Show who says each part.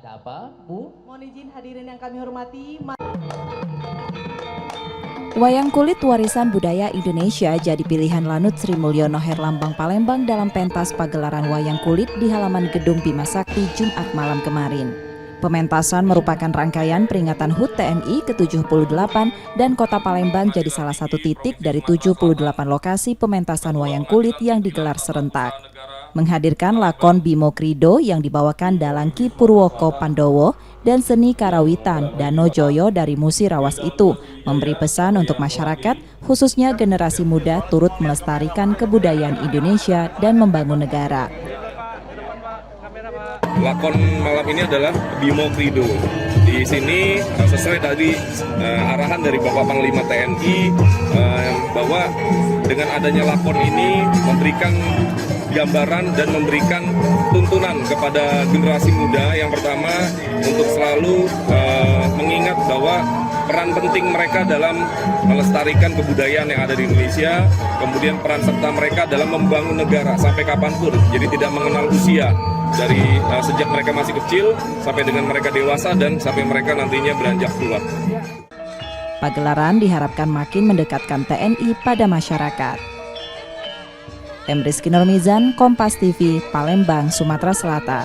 Speaker 1: Ada apa, Bu?
Speaker 2: Mohon izin hadirin yang kami hormati.
Speaker 3: Wayang kulit warisan budaya Indonesia jadi pilihan Lanut Sri Mulyono Herlambang Palembang dalam pentas pagelaran wayang kulit di halaman Gedung Bima Sakti Jumat malam kemarin. Pementasan merupakan rangkaian peringatan HUT TNI ke-78 dan Kota Palembang jadi salah satu titik dari 78 lokasi pementasan wayang kulit yang digelar serentak. Menghadirkan lakon Bimo Krido yang dibawakan dalang Ki Purwoko Pandowo dan seni karawitan Dano Joyo dari Musirawas itu memberi pesan untuk masyarakat, khususnya generasi muda turut melestarikan kebudayaan Indonesia dan membangun negara.
Speaker 4: Lakon malam ini adalah Bimo Krido. Di sini sesuai tadi arahan dari Bapak Panglima TNI bahwa dengan adanya lakon ini memberikan gambaran dan memberikan tuntunan kepada generasi muda. Yang pertama, untuk selalu mengingat bahwa peran penting mereka dalam melestarikan kebudayaan yang ada di Indonesia, kemudian peran serta mereka dalam membangun negara sampai kapanpun, jadi tidak mengenal usia, dari sejak mereka masih kecil sampai dengan mereka dewasa dan sampai mereka nantinya beranjak tua.
Speaker 3: Pagelaran diharapkan makin mendekatkan TNI pada masyarakat. Rizky Nurmizan, Kompas TV, Palembang, Sumatera Selatan.